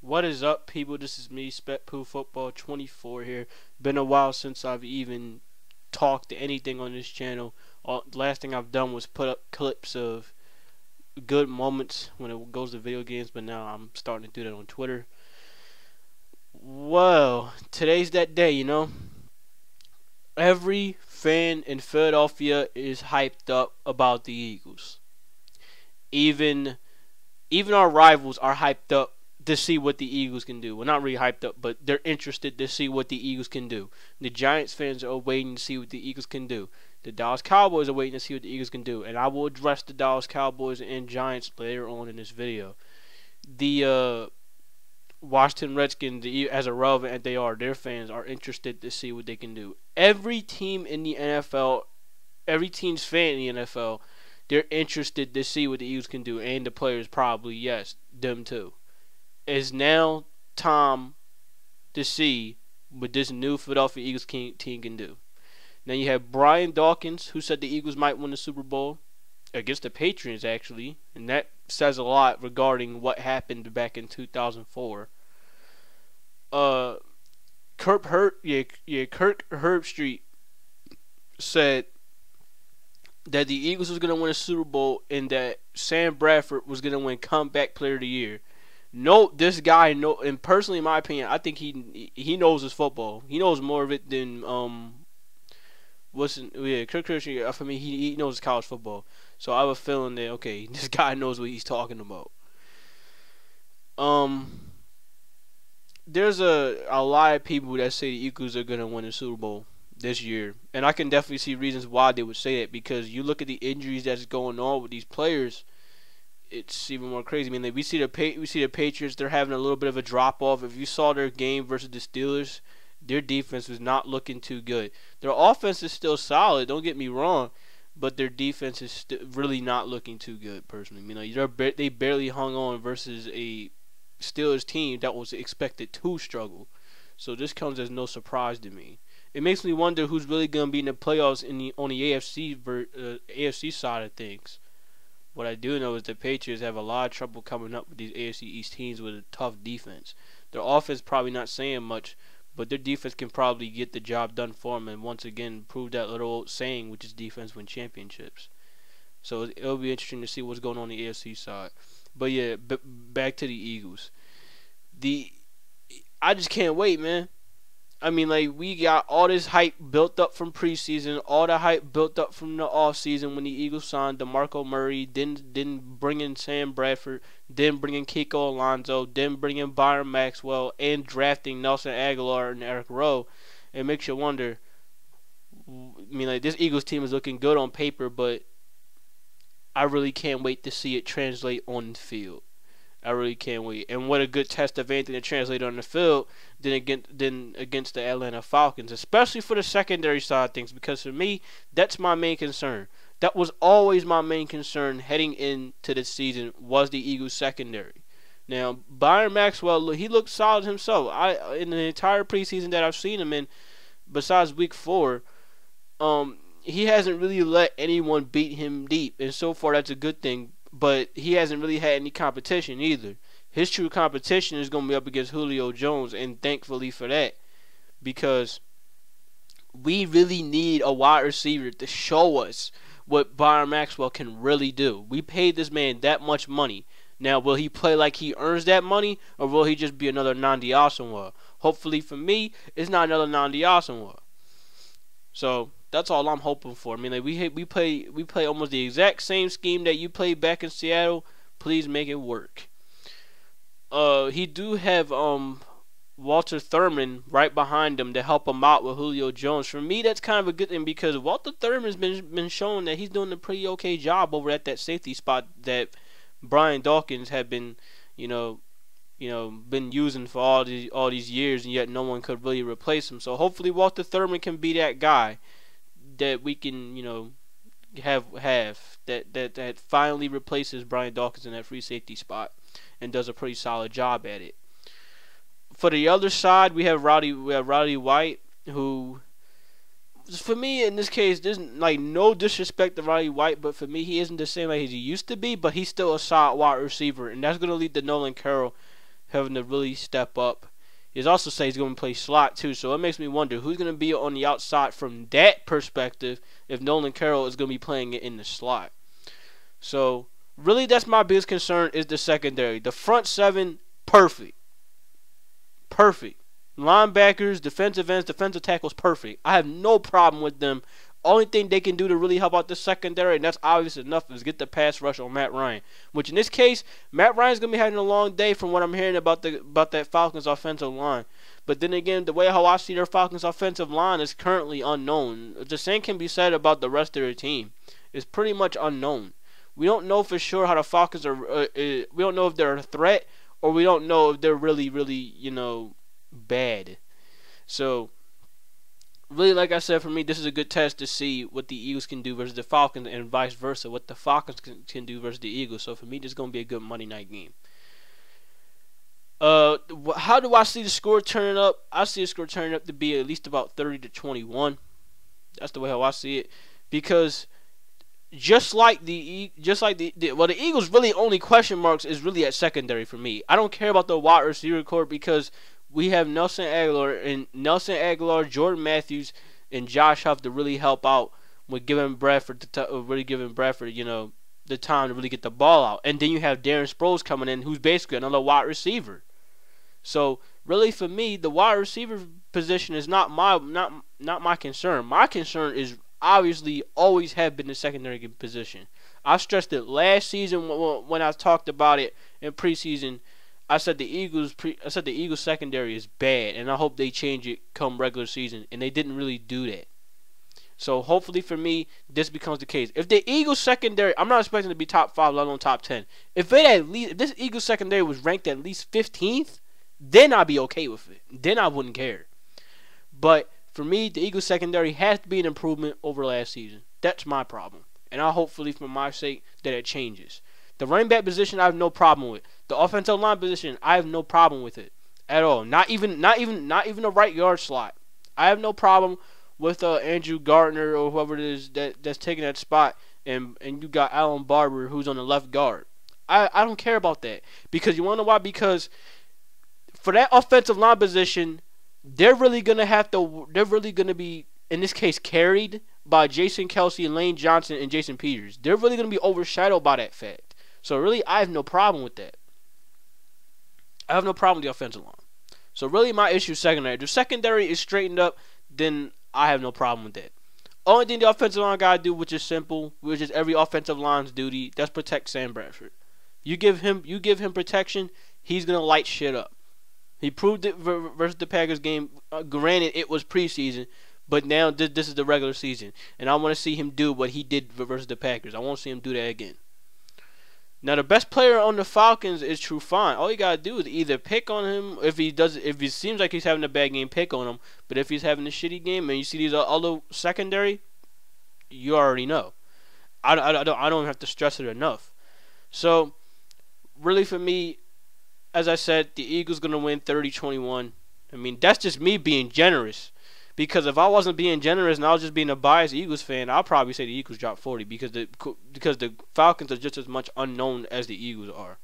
What is up, people? This is me, Spetpool Football 24 here. Been a while since I've even talked to anything on this channel. The last thing I've done was put up clips of good moments when it goes to video games, but now I'm starting to do that on Twitter. Well, today's that day, you know. Every fan in Philadelphia is hyped up about the Eagles. Even our rivals are hyped up to see what the Eagles can do. Well, not really hyped up, but they're interested to see what the Eagles can do. The Giants fans are waiting to see what the Eagles can do. The Dallas Cowboys are waiting to see what the Eagles can do. And I will address the Dallas Cowboys and Giants later on in this video. The Washington Redskins, as irrelevant as they are, their fans are interested to see what they can do. Every team in the NFL, every team's fan in the NFL, they're interested to see what the Eagles can do. And the players probably, yes, them too. It's now time to see what this new Philadelphia Eagles team can do. Now you have Brian Dawkins, who said the Eagles might win the Super Bowl against the Patriots, actually, and that says a lot regarding what happened back in 2004. Kirk Herbstreit said that the Eagles was going to win a Super Bowl and that Sam Bradford was going to win Comeback Player of the Year. No, this guy, and personally, in my opinion, I think he knows his football. He knows more of it than Kirk Herbstreit. For me, he knows his college football. So I have a feeling that okay, this guy knows what he's talking about. There's a lot of people that say the Eagles are gonna win the Super Bowl this year, and I can definitely see reasons why they would say that, because you look at the injuries that's going on with these players. It's even more crazy. I mean, we see the Patriots. They're having a little bit of a drop off. If you saw their game versus the Steelers, their defense was not looking too good. Their offense is still solid. Don't get me wrong, but their defense is really not looking too good. Personally, you know, they barely hung on versus a Steelers team that was expected to struggle. So this comes as no surprise to me. It makes me wonder who's really going to be in the playoffs on the AFC side of things. What I do know is the Patriots have a lot of trouble coming up with these AFC East teams with a tough defense. Their offense probably not saying much, but their defense can probably get the job done for them and once again prove that little old saying, which is defense wins championships. So it'll be interesting to see what's going on the AFC side. But yeah, back to the Eagles. I just can't wait, man. I mean, like, we got all this hype built up from preseason, all the hype built up from the offseason when the Eagles signed DeMarco Murray, then bring in Sam Bradford, then bring in Kiko Alonso, then bring in Byron Maxwell, and drafting Nelson Aguilar and Eric Rowe. It makes you wonder. I mean, like, this Eagles team is looking good on paper, but I really can't wait to see it translate on the field. I really can't wait. And what a good test of anything to translate on the field than against the Atlanta Falcons, especially for the secondary side of things, because for me, that's my main concern. That was always my main concern heading into the season, was the Eagles secondary. Now, Byron Maxwell, he looked solid himself. In the entire preseason that I've seen him in, besides week 4, he hasn't really let anyone beat him deep, and so far that's a good thing. But he hasn't really had any competition either. His true competition is going to be up against Julio Jones, and thankfully for that, because we really need a wide receiver to show us what Byron Maxwell can really do. We paid this man that much money. Now, will he play like he earns that money, or will he just be another Nnamdi Asomugha? Hopefully for me, it's not another Nnamdi Asomugha. So that's all I'm hoping for. I mean, like, we play almost the exact same scheme that you played back in Seattle. Please make it work. He do have Walter Thurman right behind him to help him out with Julio Jones. For me, that's kind of a good thing, because Walter Thurman's been showing that he's doing a pretty okay job over at that safety spot that Brian Dawkins had been, been using for all these years, and yet no one could really replace him. So hopefully Walter Thurman can be that guy that we can, have that finally replaces Brian Dawkins in that free safety spot and does a pretty solid job at it. For the other side, we have Roddy White, who, for me in this case, there's like no disrespect to Roddy White, but for me he isn't the same as he used to be, but he's still a solid wide receiver, and that's going to lead to Nolan Carroll having to really step up. He's also said he's going to play slot too, so it makes me wonder who's going to be on the outside from that perspective if Nolan Carroll is going to be playing it in the slot. So really, that's my biggest concern is the secondary. The front seven, perfect. Linebackers, defensive ends, defensive tackles, perfect. I have no problem with them. Only thing they can do to really help out the secondary, and that's obvious enough, is get the pass rush on Matt Ryan. Which in this case, Matt Ryan's gonna be having a long day from what I'm hearing about that Falcons offensive line. But then again, the way how I see their Falcons offensive line is currently unknown. The same can be said about the rest of their team. It's pretty much unknown. We don't know for sure how the Falcons are. We don't know if they're a threat, or we don't know if they're really, bad. So really, like I said, for me, this is a good test to see what the Eagles can do versus the Falcons, and vice versa, what the Falcons can do versus the Eagles. So for me, this is going to be a good Monday night game. How do I see the score turning up? I see the score turning up to be at least about 30-21. That's the way how I see it, because just like the Eagles really only question marks is really at secondary for me. I don't care about the wide receiver corps because we have Nelson Aguilar, Jordan Matthews, and Josh Huff to really help out with giving Bradford the time to really get the ball out. And then you have Darren Sproles coming in, who's basically another wide receiver. So really, for me, the wide receiver position is not my concern. My concern is obviously always have been the secondary position. I stressed it last season when I talked about it in preseason. I said the Eagles secondary is bad, and I hope they change it come regular season, and they didn't really do that. So hopefully for me, this becomes the case. If the Eagles secondary, I'm not expecting to be top 5, let alone top 10. If this Eagles secondary was ranked at least 15th, then I'd be okay with it. Then I wouldn't care. But for me, the Eagles secondary has to be an improvement over last season. That's my problem, and I hopefully for my sake that it changes. The running back position, I have no problem with. The offensive line position, I have no problem with it at all. Not even a right guard slot. I have no problem with Andrew Gardner or whoever it is that's taking that spot, and you got Alan Barber who's on the left guard. I don't care about that, because you want to know why? Because for that offensive line position, they're really gonna be, in this case, carried by Jason Kelce and Lane Johnson and Jason Peters. They're really gonna be overshadowed by that fact. So really, I have no problem with that. I have no problem with the offensive line. So really, my issue is secondary. If the secondary is straightened up, then I have no problem with that. Only thing the offensive line gotta do, which is simple, which is every offensive line's duty, that's protect Sam Bradford. You give him protection, he's gonna light shit up. He proved it versus the Packers game. Granted, it was preseason, but now this is the regular season, and I want to see him do what he did versus the Packers. I want to see him do that again. Now, the best player on the Falcons is Trufant. All you gotta do is either pick on him if it seems like he's having a bad game, pick on him. But if he's having a shitty game and you see these other secondary, you already know. I don't have to stress it enough. So, really for me, as I said, the Eagles gonna win 30-21. I mean, that's just me being generous. Because if I wasn't being generous and I was just being a biased Eagles fan, I'll probably say the Eagles drop 40 because the Falcons are just as much unknown as the Eagles are.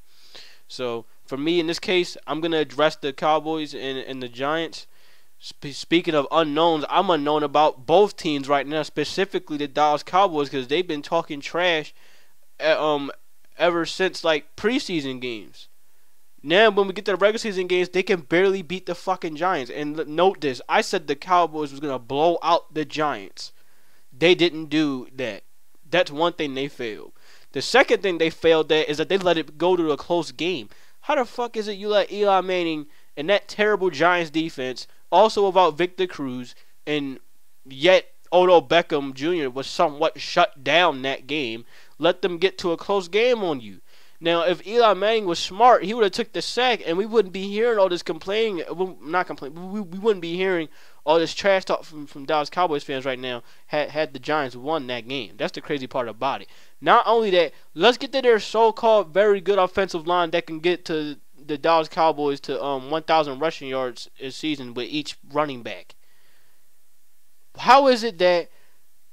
So for me in this case, I'm gonna address the Cowboys and the Giants. Speaking of unknowns, I'm unknown about both teams right now, specifically the Dallas Cowboys, because they've been talking trash ever since like preseason games. Now, when we get to the regular season games, they can barely beat the fucking Giants. And note this, I said the Cowboys was going to blow out the Giants. They didn't do that. That's one thing they failed. The second thing they failed at is that they let it go to a close game. How the fuck is it you let Eli Manning and that terrible Giants defense, also without Victor Cruz, and yet Odell Beckham Jr. was somewhat shut down that game, let them get to a close game on you? Now, if Eli Manning was smart, he would have took the sack, and we wouldn't be hearing all this complaining. Well, not complaining. We wouldn't be hearing all this trash talk from Dallas Cowboys fans right now had the Giants won that game. That's the crazy part about it. Not only that, let's get to their so-called very good offensive line that can get to the Dallas Cowboys to 1,000 rushing yards a season with each running back. How is it that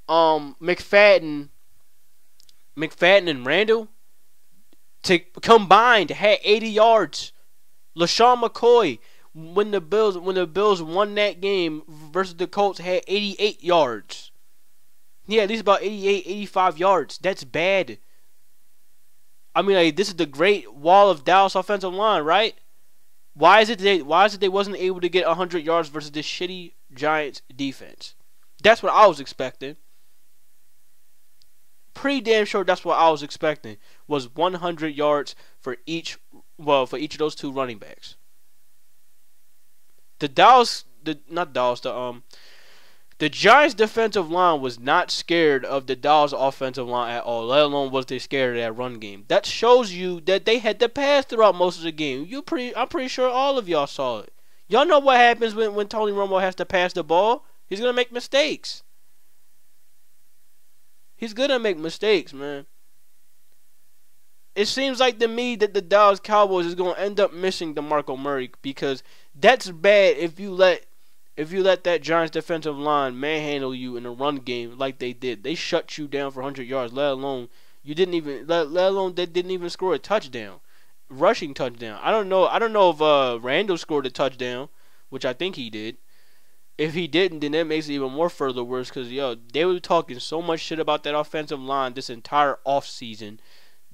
McFadden and Randall combined had 80 yards LaShawn McCoy, when the Bills won that game versus the Colts, had 88 yards. He had at least about 88, 85 yards. That's bad. I mean, like, this is the great wall of Dallas offensive line, right? Why is it they wasn't able to get 100 yards versus this shitty Giants defense? That's what I was expecting. Pretty damn sure that's what I was expecting, was 100 yards for each of those two running backs. The Giants defensive line was not scared of the Dallas offensive line at all, let alone was they scared of that run game. That shows you that they had to pass throughout most of the game. I'm pretty sure all of y'all saw it. Y'all know what happens when Tony Romo has to pass the ball. He's going to make mistakes. He's going to make mistakes, man. It seems like to me that the Dallas Cowboys is going to end up missing DeMarco Murray, because that's bad if you let that Giants defensive line manhandle you in the run game like they did. They shut you down for 100 yards, let alone they didn't even score a touchdown, rushing touchdown. I don't know if Randall scored a touchdown, which I think he did. If he didn't, then that makes it even more further worse, because they were talking so much shit about that offensive line this entire offseason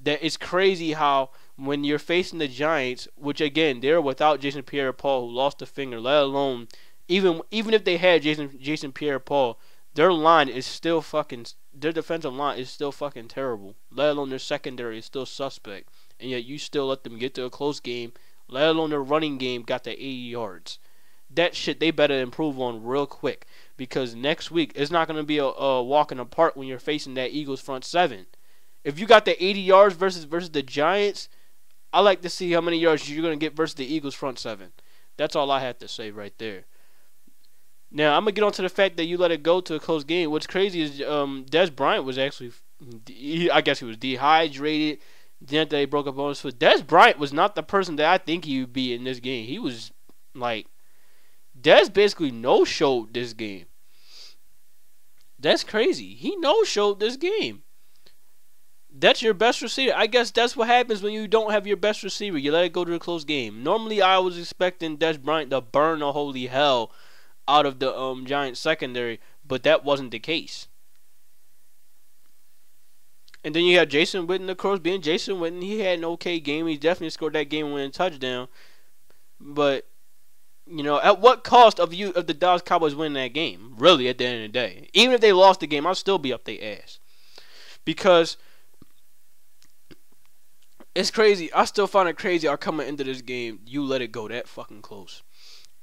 that it's crazy how when you're facing the Giants, which again they're without Jason Pierre-Paul, who lost a finger, let alone even if they had Jason Pierre-Paul, their defensive line is still fucking terrible. Let alone their secondary is still suspect, and yet you still let them get to a close game. Let alone their running game got to 80 yards. That shit they better improve on real quick, because next week it's not gonna be a walk in the park when you're facing that Eagles front seven. If you got the 80 yards versus the Giants, I like to see how many yards you're gonna get versus the Eagles front seven. That's all I have to say right there. Now I'm gonna get on to the fact that you let it go to a close game. What's crazy is Dez Bryant was actually, I guess he was dehydrated. Then they broke up on his foot. Dez Bryant was not the person that I think he would be in this game. He was like, Dez basically no-showed this game. That's crazy. He no-showed this game. That's your best receiver. I guess that's what happens when you don't have your best receiver. You let it go to a close game. Normally, I was expecting Dez Bryant to burn the holy hell out of the Giants secondary, but that wasn't the case. And then you got Jason Witten, of course, being Jason Witten. He had an okay game. He definitely scored that game-winning touchdown. But at what cost of the Dallas Cowboys winning that game? Really, at the end of the day, even if they lost the game, I'll still be up their ass, because it's crazy. I still find it crazy how coming into this game, you let it go that fucking close.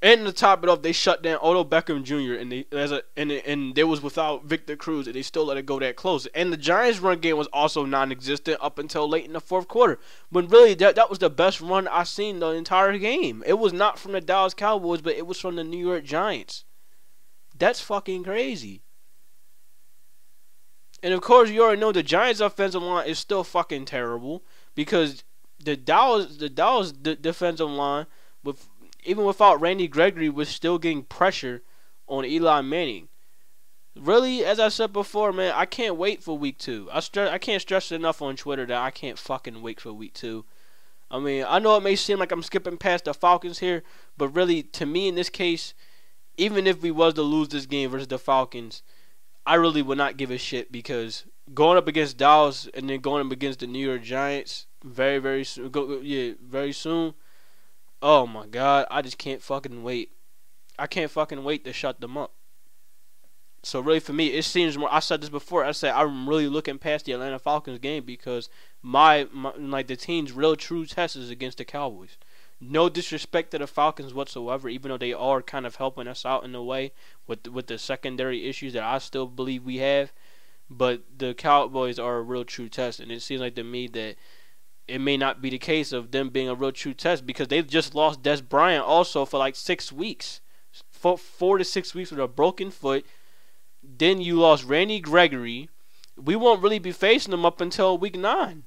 And to top it off, they shut down Odell Beckham Jr. and they was without Victor Cruz, and they still let it go that close. And the Giants' run game was also non-existent up until late in the fourth quarter, when really that was the best run I seen the entire game. It was not from the Dallas Cowboys, but it was from the New York Giants. That's fucking crazy. And of course, you already know the Giants' offensive line is still fucking terrible, because the Dallas defensive line, even without Randy Gregory, was still getting pressure on Eli Manning. Really, as I said before, man, I can't wait for week 2. I can't stress it enough on Twitter that I can't fucking wait for week 2. I mean, I know it may seem like I'm skipping past the Falcons here, but really, to me in this case, even if we was to lose this game versus the Falcons, I really would not give a shit, because going up against Dallas and then going up against the New York Giants very soon. Oh my God, I just can't fucking wait. I can't fucking wait to shut them up. So really, for me, it seems more. I said this before. I said I'm really looking past the Atlanta Falcons game, because the team's real true test is against the Cowboys. No disrespect to the Falcons whatsoever, even though they are kind of helping us out in a way with the secondary issues that I still believe we have. But the Cowboys are a real true test, and it seems like to me that it may not be the case of them being a real true test, because they've just lost Dez Bryant also for like 6 weeks. 4 to 6 weeks with a broken foot. Then you lost Randy Gregory. We won't really be facing them up until week 9.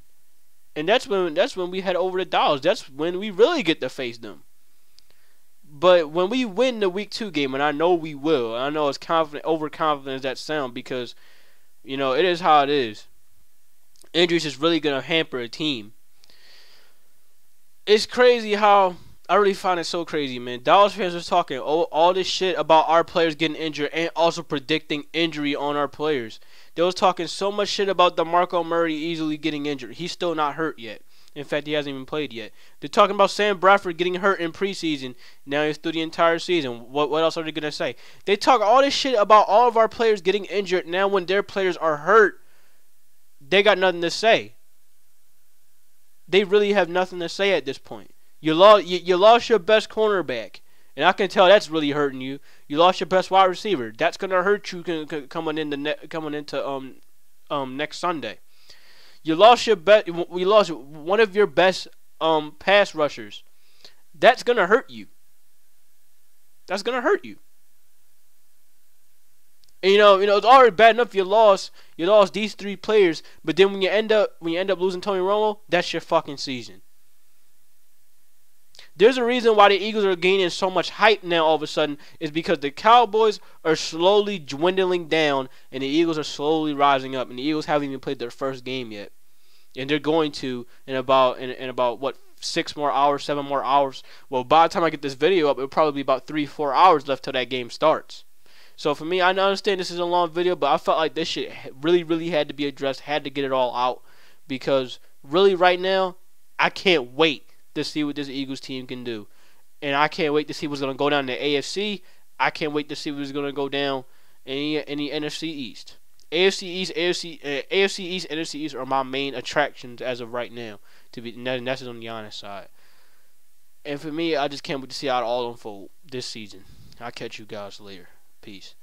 And that's when we head over to Dallas. That's when we really get to face them. But when we win the week 2 game, and I know we will, I know it's overconfident as that sound, because it is how it is. Injuries is really gonna hamper a team. It's crazy how I really find it so crazy, man. Dallas fans are talking all this shit about our players getting injured and also predicting injury on our players. They was talking so much shit about DeMarco Murray easily getting injured. He's still not hurt yet. In fact, he hasn't even played yet. They're talking about Sam Bradford getting hurt in preseason. Now he's through the entire season. What else are they going to say? They talk all this shit about all of our players getting injured. Now when their players are hurt, they got nothing to say. They really have nothing to say at this point. You lost your best cornerback, and I can tell that's really hurting you. You lost your best wide receiver. That's gonna hurt you coming into next Sunday. You lost We lost one of your best pass rushers. That's gonna hurt you. That's gonna hurt you. And it's already bad enough you lost these 3 players, but then when you end up losing Tony Romo, that's your fucking season. There's a reason why the Eagles are gaining so much hype now all of a sudden is because the Cowboys are slowly dwindling down and the Eagles are slowly rising up, and the Eagles haven't even played their first game yet. And they're going to in about what, 6 more hours, 7 more hours. Well, by the time I get this video up, it'll probably be about 3-4 hours left till that game starts. So for me, I understand this is a long video, but I felt like this shit really had to be addressed, had to get it all out, because really right now, I can't wait to see what this Eagles team can do. And I can't wait to see what's going to go down in the AFC. I can't wait to see what's going to go down in the NFC East. AFC East, NFC East are my main attractions as of right now. And that's just on the honest side. And for me, I just can't wait to see how it all unfold this season. I'll catch you guys later. Peace.